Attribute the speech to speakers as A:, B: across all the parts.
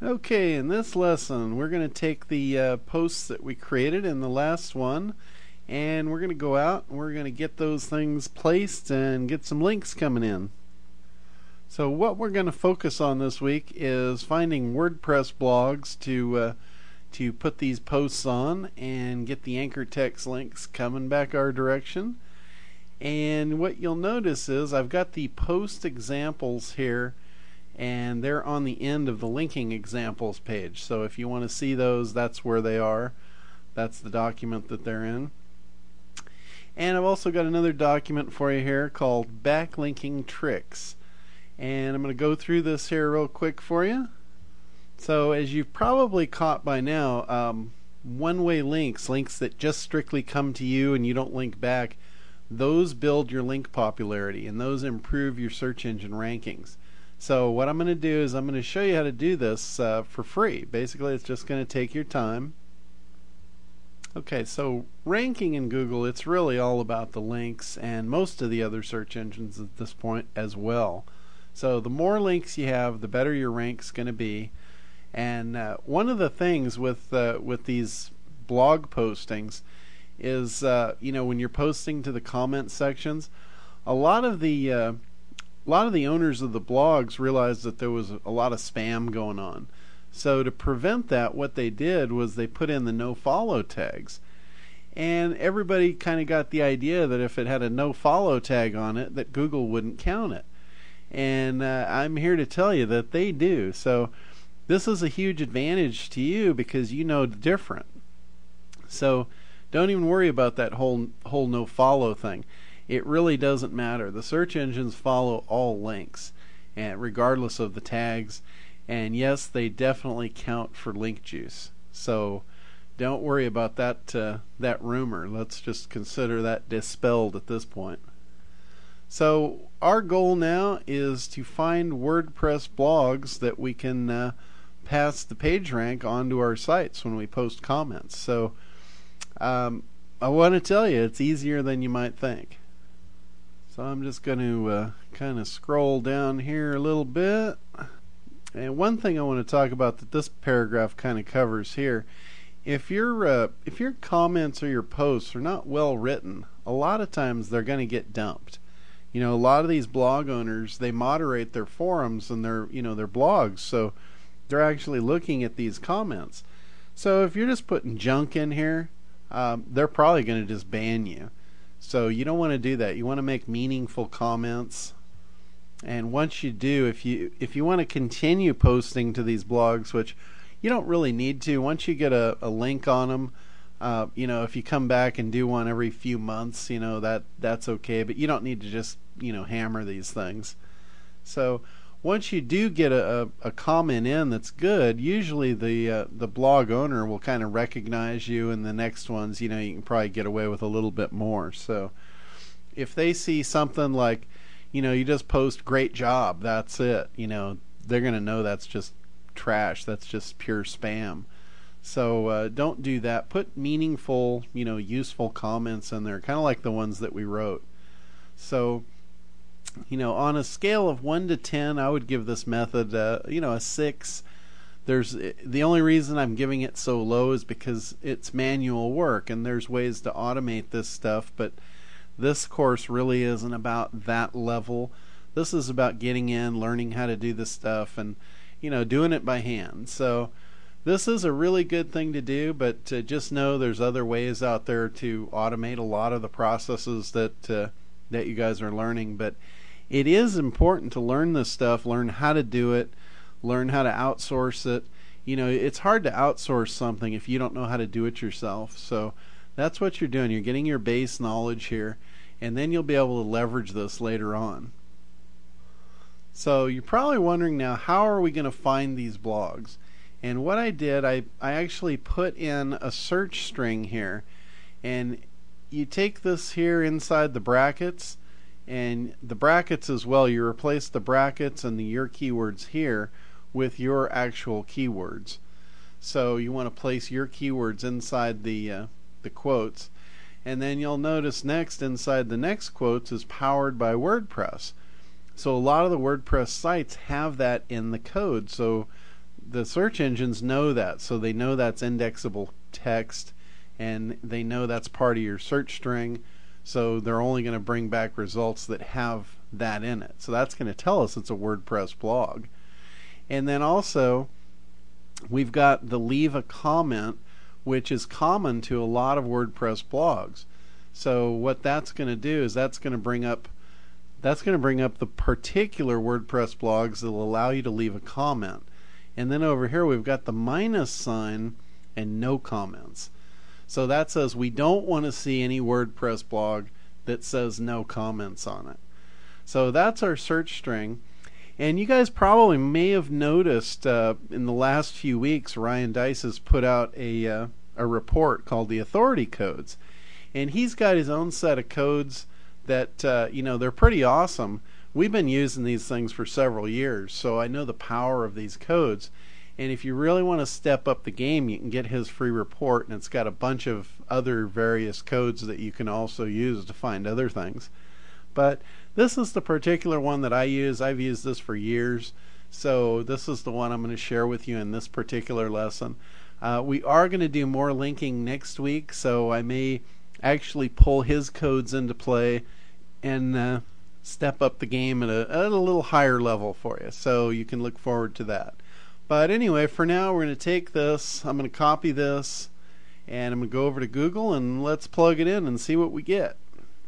A: Okay, in this lesson we're going to take the posts that we created in the last one, and we're going to go out and we're going to get those things placed and get some links coming in. So what we're going to focus on this week is finding WordPress blogs to put these posts on and get the anchor text links coming back our direction. And what you'll notice is I've got the post examples here, and they're on the end of the linking examples page. So if you want to see those, that's where they are. That's the document that they're in. And I've also got another document for you here called backlinking tricks. And I'm going to go through this here real quick for you. So as you've probably caught by now, one-way links that just strictly come to you and you don't link back, those build your link popularity and those improve your search engine rankings. So what I'm going to do is I'm going to show you how to do this for free. Basically, it's just going to take your time. Okay, so ranking in Google, it's really all about the links, and most of the other search engines at this point as well. So the more links you have, the better your rank's going to be. And one of the things with these blog postings is when you're posting to the comment sections, a lot of the owners of the blogs realized that there was a lot of spam going on. So to prevent that, what they did was they put in the no follow tags. And everybody kind of got the idea that if it had a no follow tag on it, that Google wouldn't count it. And I'm here to tell you that they do. So this is a huge advantage to you because you know different. So don't even worry about that whole no follow thing. It really doesn't matter. The search engines follow all links, and regardless of the tags. And yes, they definitely count for link juice. So don't worry about that rumor. Let's just consider that dispelled at this point. So our goal now is to find WordPress blogs that we can pass the PageRank onto our sites when we post comments. So I want to tell you, it's easier than you might think. So I'm just going to kind of scroll down here a little bit. And one thing I want to talk about that this paragraph kind of covers here, if your comments or your posts are not well written, a lot of times they're going to get dumped. You know, a lot of these blog owners, they moderate their forums and their blogs, so they're actually looking at these comments. So if you're just putting junk in here, they're probably going to just ban you. So you don't want to do that. You want to make meaningful comments. And once you do, if you want to continue posting to these blogs, which you don't really need to, once you get a link on them, if you come back and do one every few months, that's okay. But you don't need to just hammer these things. So once you do get a comment in that's good, usually the blog owner will kind of recognize you, and the next ones, you can probably get away with a little bit more. So if they see something like, you just post great job, that's it, they're going to know that's just trash, that's just pure spam. So don't do that. Put meaningful, useful comments in there, kind of like the ones that we wrote. So on a scale of 1 to 10, I would give this method a 6. The only reason I'm giving it so low is because it's manual work, and there's ways to automate this stuff, but this course really isn't about that level. This is about getting in, learning how to do this stuff, and doing it by hand. So this is a really good thing to do, but just know there's other ways out there to automate a lot of the processes that you guys are learning. But it is important to learn this stuff, learn how to do it, learn how to outsource it. It's hard to outsource something if you don't know how to do it yourself. So that's what you're doing. You're getting your base knowledge here, and then you'll be able to leverage this later on. So you're probably wondering now, how are we going to find these blogs? And what I did, I actually put in a search string here, and you take this here inside the brackets, and the brackets as well, you replace the brackets and the your keywords here with your actual keywords. So you want to place your keywords inside the quotes, and then you'll notice next inside the next quotes is powered by WordPress. So a lot of the WordPress sites have that in the code, so the search engines know that, so they know that's indexable text, and they know that's part of your search string, so they're only going to bring back results that have that in it. So that's going to tell us it's a WordPress blog. And then also we've got the leave a comment, which is common to a lot of WordPress blogs. So what that's going to do is that's going to bring up the particular WordPress blogs that will allow you to leave a comment. And then over here we've got the minus sign and no comments. So that says we don't want to see any WordPress blog that says no comments on it. So that's our search string. And you guys probably may have noticed in the last few weeks, Ryan Deiss has put out a report called the Authority Codes. And he's got his own set of codes that, they're pretty awesome. We've been using these things for several years, so I know the power of these codes. And if you really want to step up the game, you can get his free report, and it's got a bunch of other various codes that you can also use to find other things. But this is the particular one that I use. I've used this for years, so this is the one I'm going to share with you in this particular lesson. We are going to do more linking next week, so I may actually pull his codes into play and step up the game at a little higher level for you, so you can look forward to that. But anyway, for now we're going to take this, I'm going to copy this, and I'm going to go over to Google and let's plug it in and see what we get.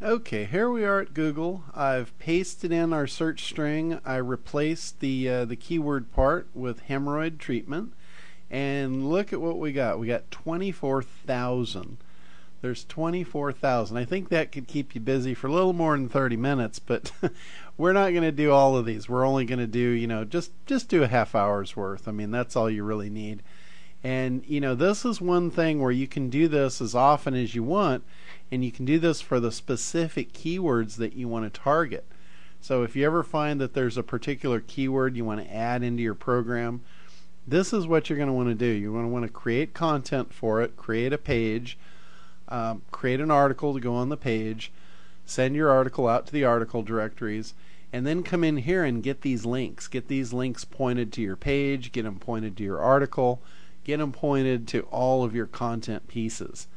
A: Okay, here we are at Google. I've pasted in our search string. I replaced the keyword part with hemorrhoid treatment, and look at what we got. We got 24,000. There's 24,000. I think that could keep you busy for a little more than 30 minutes, but we're not going to do all of these. We're only going to do, just do a half hour's worth. I mean, that's all you really need. And, this is one thing where you can do this as often as you want, and you can do this for the specific keywords that you want to target. So if you ever find that there's a particular keyword you want to add into your program, this is what you're going to want to do. You're going to want to create content for it, create a page, create an article to go on the page, send your article out to the article directories, and then come in here and get these links. Get these links pointed to your page, get them pointed to your article, get them pointed to all of your content pieces.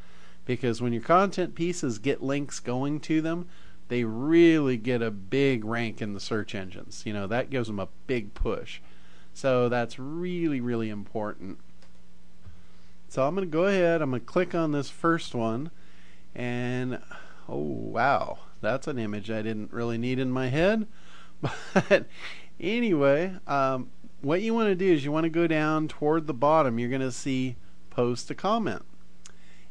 A: Because when your content pieces get links going to them, they really get a big rank in the search engines. That gives them a big push. So that's really, really important. So I'm going to go ahead, I'm going to click on this first one, and oh wow, that's an image I didn't really need in my head. But anyway, what you want to do is you want to go down toward the bottom. You're going to see post a comment,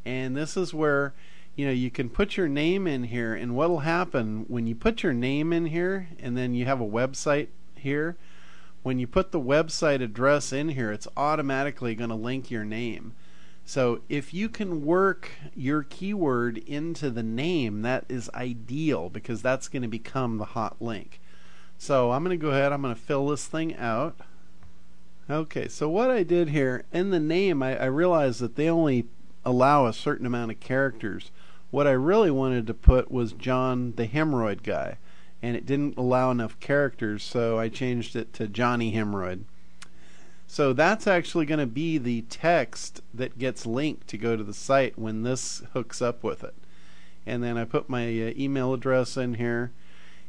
A: and this is where you can put your name in here. And what will happen when you put your name in here and then you have a website here, when you put the website address in here, it's automatically going to link your name. So if you can work your keyword into the name, that is ideal, because that's going to become the hot link. So I'm going to go ahead, I'm going to fill this thing out. Okay, so what I did here, in the name I realized that they only allow a certain amount of characters. What I really wanted to put was John the Hemorrhoid Guy, and it didn't allow enough characters, so I changed it to Johnny Hemorrhoid. So that's actually going to be the text that gets linked to go to the site when this hooks up with it. And then I put my email address in here,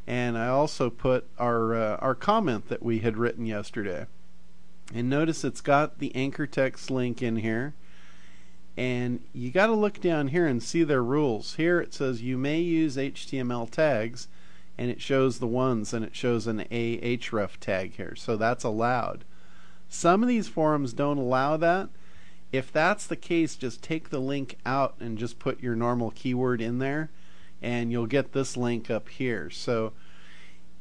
A: and I also put our comment that we had written yesterday. And notice it's got the anchor text link in here, and you got to look down here and see their rules. Here it says you may use HTML tags, and it shows the ones, and it shows an ahref tag here, so that's allowed. Some of these forums don't allow that. If that's the case, just take the link out and just put your normal keyword in there, and you'll get this link up here. So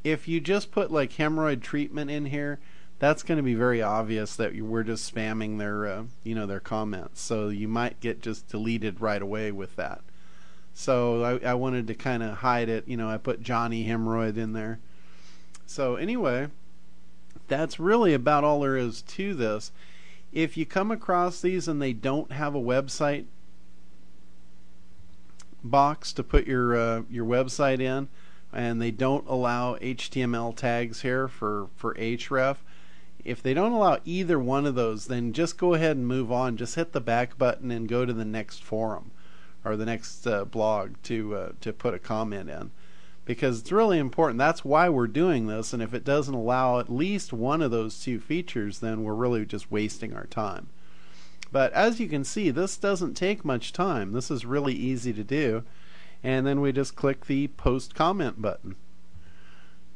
A: if you just put like hemorrhoid treatment in here, that's going to be very obvious that we're just spamming their their comments. So you might get just deleted right away with that. So I wanted to kind of hide it. I put Johnny Hemorrhoid in there. So anyway, that's really about all there is to this. If you come across these and they don't have a website box to put your website in, and they don't allow HTML tags here for href, If they don't allow either one of those, then just go ahead and move on. Just hit the back button and go to the next forum or the next blog to put a comment in, because it's really important. That's why we're doing this, and if it doesn't allow at least one of those two features, then we're really just wasting our time. But as you can see, this doesn't take much time. This is really easy to do, and then we just click the post comment button.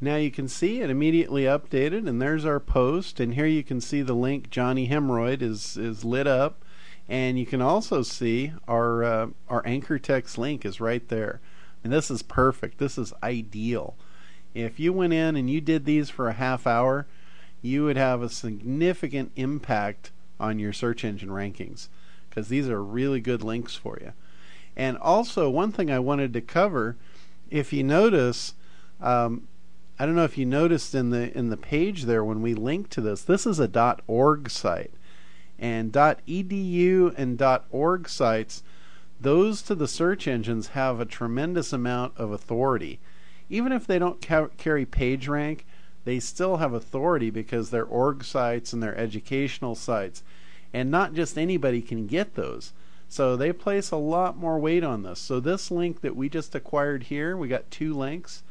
A: Now you can see it immediately updated, and there's our post, and here you can see the link Johnny Hemorrhoid is lit up, and you can also see our anchor text link is right there. And this is perfect. This is ideal. If you went in and you did these for a half hour, you would have a significant impact on your search engine rankings, because these are really good links for you. And also, one thing I wanted to cover, if you notice, I don't know if you noticed in the page there when we link to this, this is a .org site, and .edu and .org sites, those to the search engines have a tremendous amount of authority. Even if they don't carry PageRank, they still have authority because they're org sites and they're educational sites, and not just anybody can get those. So they place a lot more weight on this. So this link that we just acquired here, we got 2 links.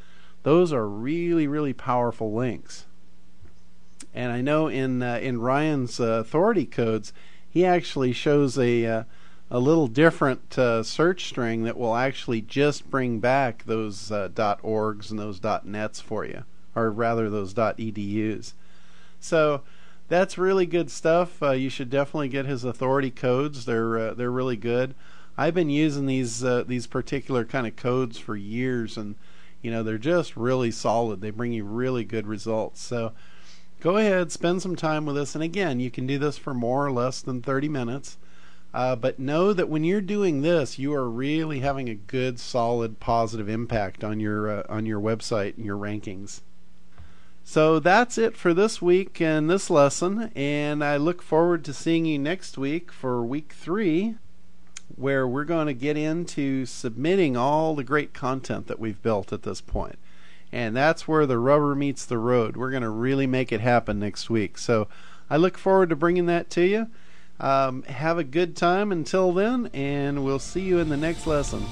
A: Those are really, really powerful links. And I know in Ryan's authority codes, he actually shows a little different search string that will actually just bring back those .orgs and those .nets for you, or rather those .edus. So that's really good stuff. You should definitely get his authority codes. They're really good. I've been using these particular kind of codes for years, and they're just really solid. They bring you really good results. So go ahead, spend some time with us. And again, you can do this for more or less than 30 minutes. But know that when you're doing this, you are really having a good, solid, positive impact on your website and your rankings. So that's it for this week and this lesson. And I look forward to seeing you next week for week 3. Where we're going to get into submitting all the great content that we've built at this point. And that's where the rubber meets the road. We're going to really make it happen next week. So I look forward to bringing that to you. Have a good time until then, and we'll see you in the next lesson.